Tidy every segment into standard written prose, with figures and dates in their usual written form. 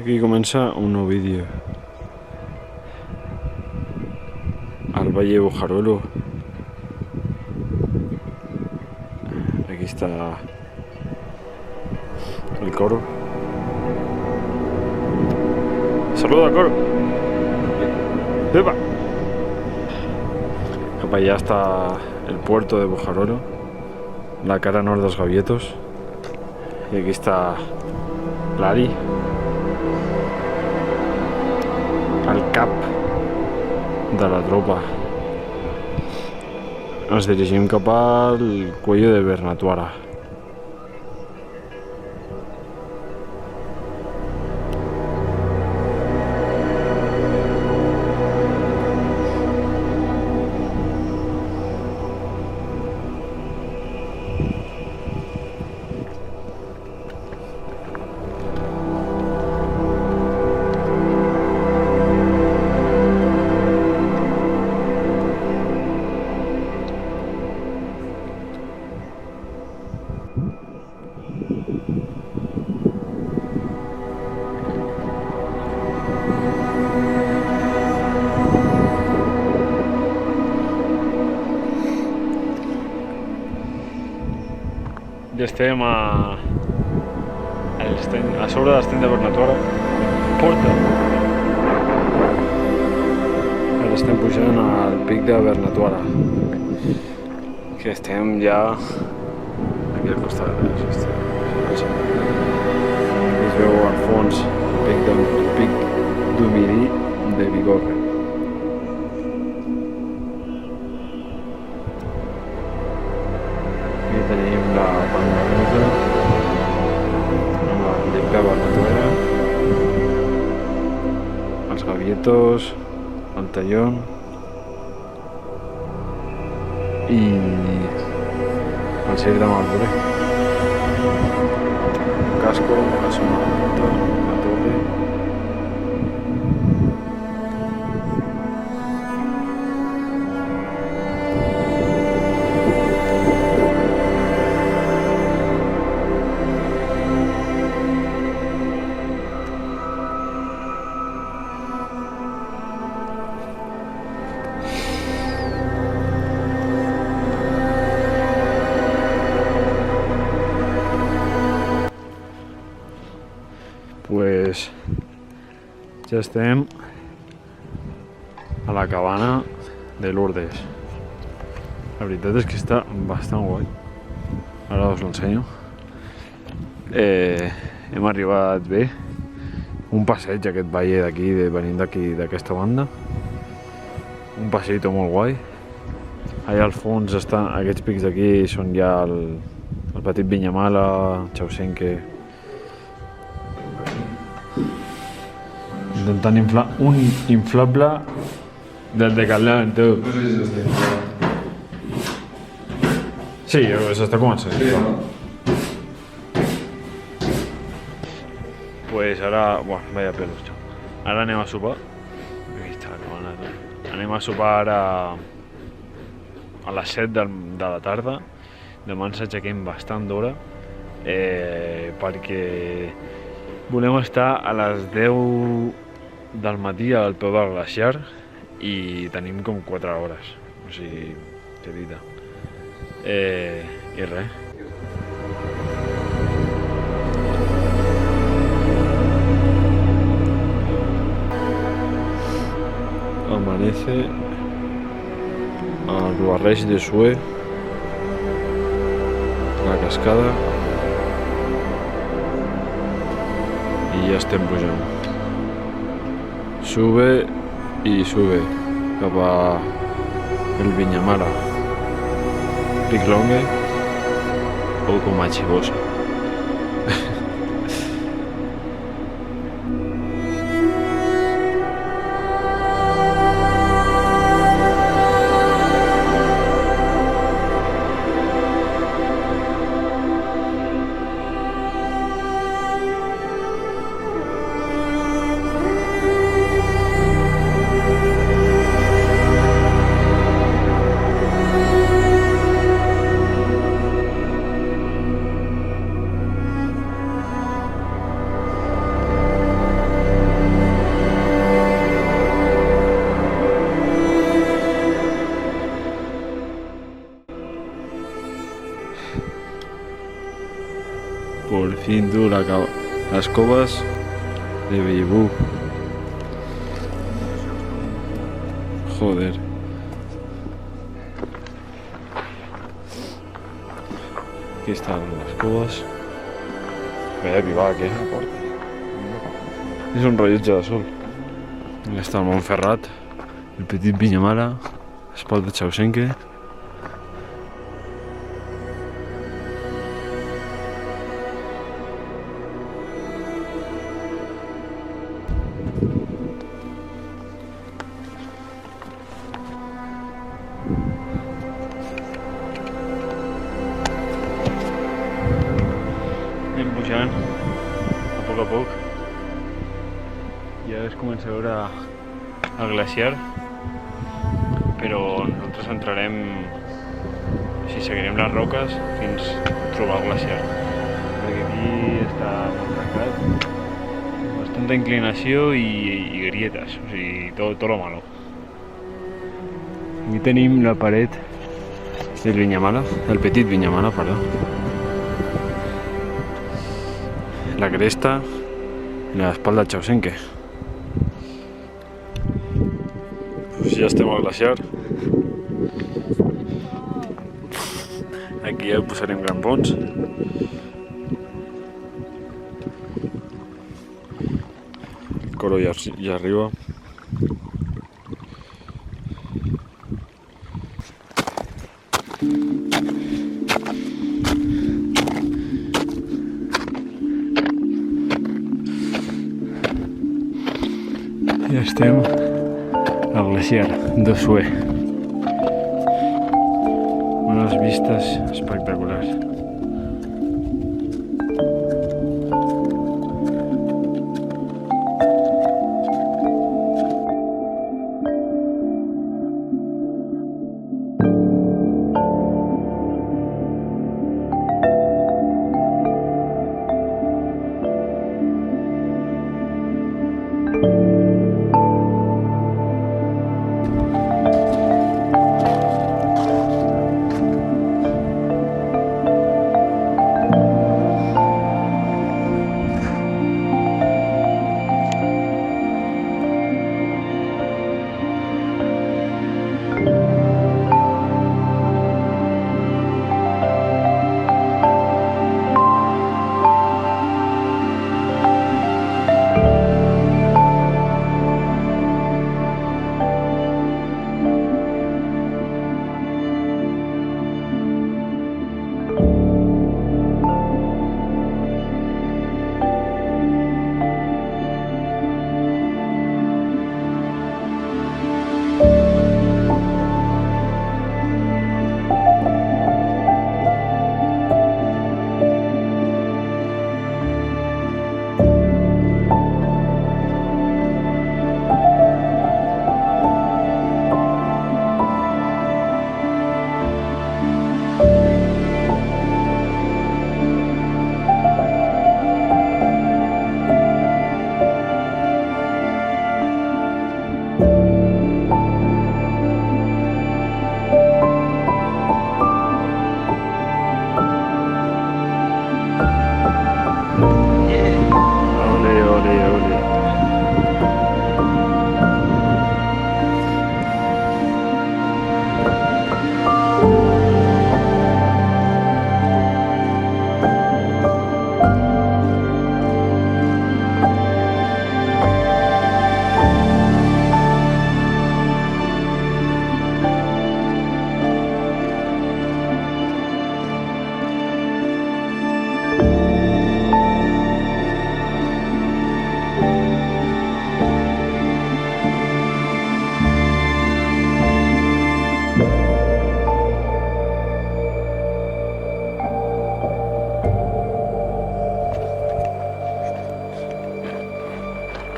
Aquí comença un nou vídeo. Al Valle de Bujaruelo. Aquí está el coro. Saluda, coro. ¡Epa! Cap allà està el puerto de Bujaruelo, la cara nord dels Gavietos. I aquí està l'Ari, el cap de la tropa. Ens dirigim cap al Cuello de Bernatuara. Ja estem a sobre de l'estany de Bernatuara. Porta! Ara estem pujant al pic de Bernatuara, que estem ja aquí al costat. Es veu al fons el pic d'Umirí de Bigorre. Aquí tenim la Pangarosa amb el pic de Bernatuara, els Gavietos, el Tallón i el Circ de Martorell. Casco, la zona de la torre. Pues ja estem a la cabana de Lourdes. La veritat és que està bastant guai. Ara us l'ensenyo. Hem arribat bé. Un passeig aquest valle d'aquí, venint d'aquí, d'aquesta banda. Un passeig molt guai. Allà al fons estan aquests pics d'aquí, són ja el petit Vinyamala, Chausenque. Intentant inflar un inflable del Decathlon, tu. No sé si s'està inflant. Sí, s'està començant. Pues ara... Bueno, vaya pelos, xo. Ara anem a sopar. Aquí està la cabana, tu. Anem a sopar ara a les 7 de la tarda. Demà ens aixequem bastant d'hora perquè volem estar a les 10 del matí al peu del glaciar i tenim com 4 hores, o sigui, petita. I res. Amanece al barreig de Sue, la cascada, i ja estem pujant. Sube i sube cap a el Vinyamala, Pic Longue o Comachibosa. Por fin, tú, las covas de Bellibú. Joder. Aquí están las covas. Vaya pivac, És un rellotge de sol. Allà està el Montferrat, el Petit Vinyamala, l'Espot de Chausenque. Anem pujant a poc. Ja es comença a veure el glaciar, però nosaltres entrarem, si seguirem les roques fins a trobar el glaciar, perquè aquí està molt trencat, bastanta inclinació i grietes, o sigui, tot lo malo. Aquí tenim la paret del Vinyamala, del Petit Vinyamala, perdó. La cresta i l'espalda de Chausenque. Pues ja estem al glaciar. Aquí ja posarem grampons. El coro ja arriba. Ja estem al glaciar d'Ossuer. Unes vistes espectaculars.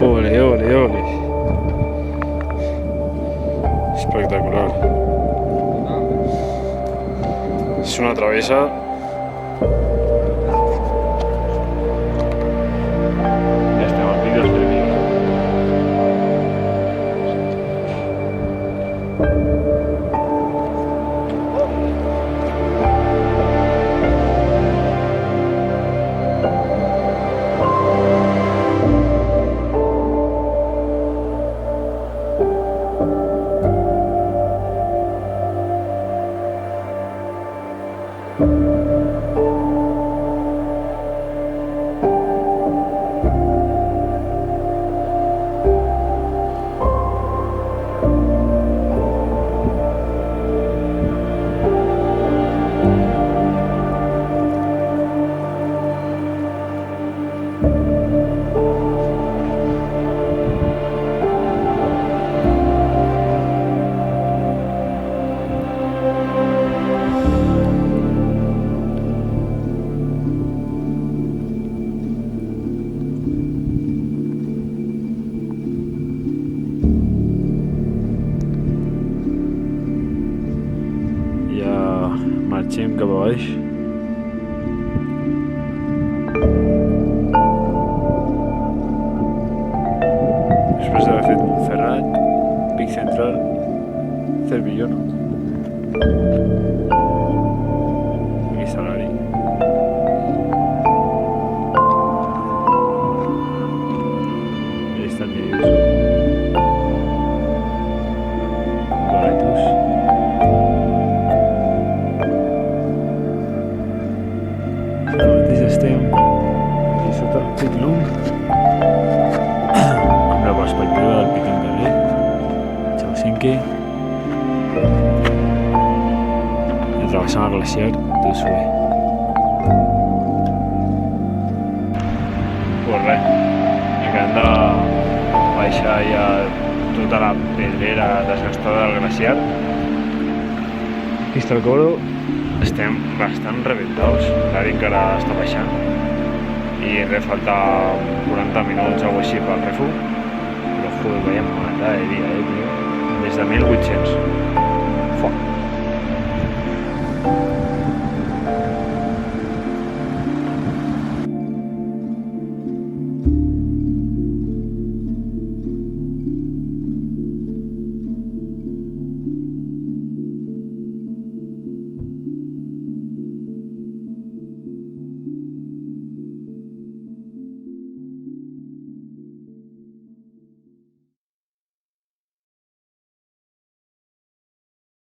Ole, ole, ole. Espectacular. Es una travesa. Ya está, más vídeos de vídeo. marxem cap a baix. Després d'haver fet Montferrat, Pic Central, Cervelló, no? Aquí està l'Ari. Ahí està el Mirius. Dolaitus. Ara mateix estem aquí sota el Pic Long, amb la perspectiva del Pic Angaler, Chausinki, i travessant el glaciar d'Usue. Pues res, acabem de baixar ja tota la pedrera desgastada del glaciar. Aquí està el Coro, estem bastant rebentados, l'Ari encara està baixant i res, falta 40 minuts o així pel refu, però joder, vaya matada de dia, tio. Des de 1800. Fuck.